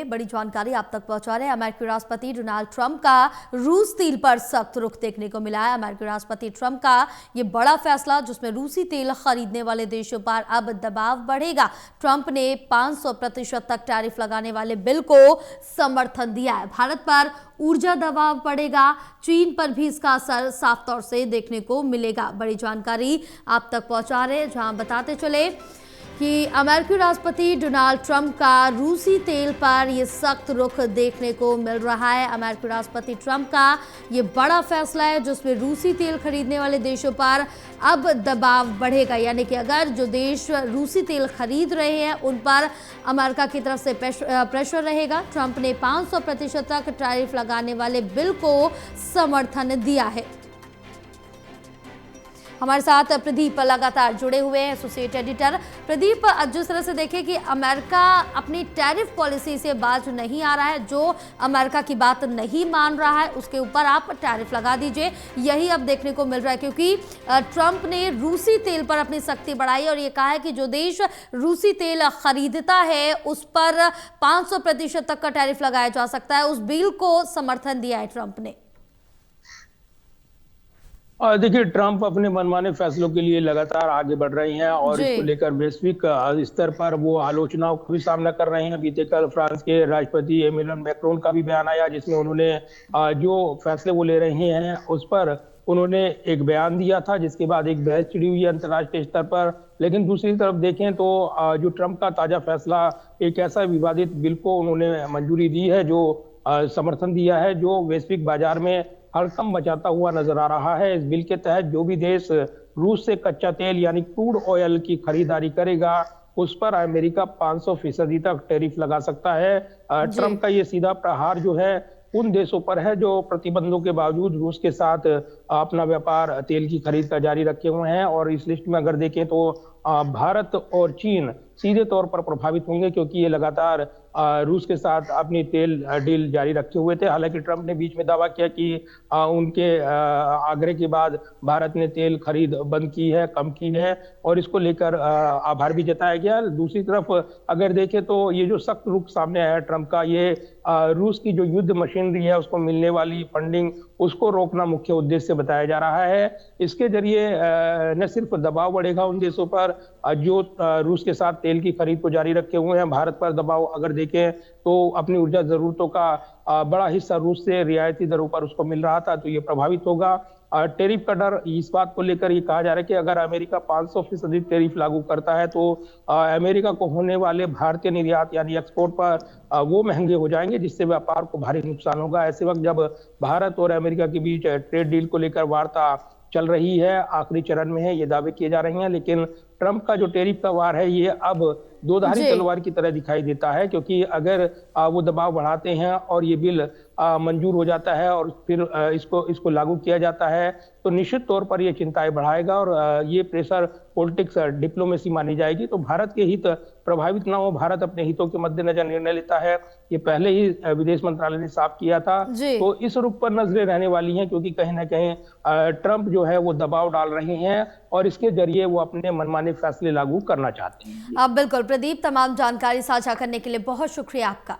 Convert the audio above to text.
बड़ी जानकारी आप तक पहुंचा रहे हैं। अमेरिकी राष्ट्रपति डोनाल्ड ट्रंप का रूस तेल पर सख्त रुख देखने को मिला है। अमेरिकी राष्ट्रपति ट्रंप का ये बड़ा फैसला, जिसमें रूसी तेल खरीदने वाले देशों पर अब दबाव बढ़ेगा। ट्रंप ने 500% तक टैरिफ लगाने वाले बिल को समर्थन दिया है। भारत पर ऊर्जा दबाव पड़ेगा, चीन पर भी इसका असर साफ तौर से देखने को मिलेगा। बड़ी जानकारी आप तक पहुंचा रहे हैं, जहां बताते चले कि अमेरिकी राष्ट्रपति डोनाल्ड ट्रंप का रूसी तेल पर यह सख्त रुख देखने को मिल रहा है। अमेरिकी राष्ट्रपति ट्रंप का यह बड़ा फैसला है, जिसमें रूसी तेल खरीदने वाले देशों पर अब दबाव बढ़ेगा। यानी कि अगर जो देश रूसी तेल खरीद रहे हैं उन पर अमेरिका की तरफ से प्रेशर रहेगा। ट्रंप ने 500% तक टैरिफ लगाने वाले बिल को समर्थन दिया है। हमारे साथ प्रदीप लगातार जुड़े हुए हैं, एसोसिएट एडिटर। प्रदीप, जिस तरह से देखें कि अमेरिका अपनी टैरिफ पॉलिसी से बाज नहीं आ रहा है, जो अमेरिका की बात नहीं मान रहा है उसके ऊपर आप टैरिफ लगा दीजिए, यही अब देखने को मिल रहा है। क्योंकि ट्रंप ने रूसी तेल पर अपनी सख्ती बढ़ाई और ये कहा है कि जो देश रूसी तेल खरीदता है उस पर 500% तक का टैरिफ लगाया जा सकता है। उस बिल को समर्थन दिया है ट्रंप ने। देखिए, ट्रंप अपने मनमाने फैसलों के लिए लगातार आगे बढ़ रहे हैं और इसको लेकर वैश्विक स्तर पर वो आलोचनाओं का भी सामना कर रहे हैं। बीते कल फ्रांस के राष्ट्रपति एमेनुएल मैक्रोन का भी बयान आया, जिसमें उन्होंने जो फैसले वो ले रहे हैं उस पर उन्होंने एक बयान दिया था, जिसके बाद एक बहस छिड़ी हुई है अंतर्राष्ट्रीय स्तर पर। लेकिन दूसरी तरफ देखें तो जो ट्रंप का ताजा फैसला, एक ऐसा विवादित बिल को उन्होंने मंजूरी दी है, जो समर्थन दिया है, जो वैश्विक बाजार में हड़कंप मचाता हुआ नजर आ रहा है। इस बिल के तहत जो भी देश रूस से कच्चा तेल यानी क्रूड ऑयल की खरीदारी करेगा उस पर अमेरिका 500% तक टैरिफ लगा सकता है। ट्रंप का ये सीधा प्रहार जो है उन देशों पर है जो प्रतिबंधों के बावजूद रूस के साथ अपना व्यापार तेल की खरीद का जारी रखे हुए हैं। और इस लिस्ट में अगर देखें तो भारत और चीन सीधे तौर पर प्रभावित होंगे, क्योंकि ये लगातार रूस के साथ अपनी तेल डील जारी रखे हुए थे। हालांकि ट्रंप ने बीच में दावा किया कि उनके आग्रह के बाद भारत ने तेल खरीद बंद की है, कम की है, और इसको लेकर आभार भी जताया गया। दूसरी तरफ अगर देखें तो ये जो सख्त रुख सामने आया ट्रंप का, ये रूस की जो युद्ध मशीनरी है उसको मिलने वाली फंडिंग उसको रोकना मुख्य उद्देश्य बताया जा रहा है। इसके जरिए न सिर्फ दबाव बढ़ेगा उन देशों पर जो रूस के साथ तेल की खरीद को जारी रखे हुए हैं, भारत पर दबाव अगर देखें तो अपनी ऊर्जा जरूरतों का बड़ा हिस्सा रूस से रियायती दरों पर उसको मिल रहा था, तो ये प्रभावित होगा। टैरिफ का डर इस बात को लेकर ये कहा जा रहा है कि अगर अमेरिका 500% टैरिफ लागू करता है तो अमेरिका को होने वाले भारतीय निर्यात यानी एक्सपोर्ट पर वो महंगे हो जाएंगे, जिससे व्यापार को भारी नुकसान होगा। ऐसे वक्त जब भारत और अमेरिका के बीच ट्रेड डील को लेकर वार्ता चल रही है, आखिरी चरण में है, ये दावे किए जा रहे हैं, लेकिन ट्रंप का जो टैरिफ का वार है ये अब दोधारी तलवार की तरह दिखाई देता है। क्योंकि अगर वो दबाव बढ़ाते हैं और ये बिल मंजूर हो जाता है और फिर इसको लागू किया जाता है तो निश्चित तौर पर ये चिंताएं बढ़ाएगा और ये प्रेशर पॉलिटिक्स डिप्लोमेसी मानी जाएगी। तो भारत के हित प्रभावित ना हो, भारत अपने हितों के मद्देनजर निर्णय लेता है, ये पहले ही विदेश मंत्रालय ने साफ किया था। तो इस रुख पर नजरें रहने वाली हैं, क्योंकि कहीं ना कहीं ट्रंप जो है वो दबाव डाल रहे हैं और इसके जरिए वो अपने मनमाने फैसले लागू करना चाहते हैं। बिल्कुल प्रदीप, तमाम जानकारी साझा करने के लिए बहुत शुक्रिया आपका।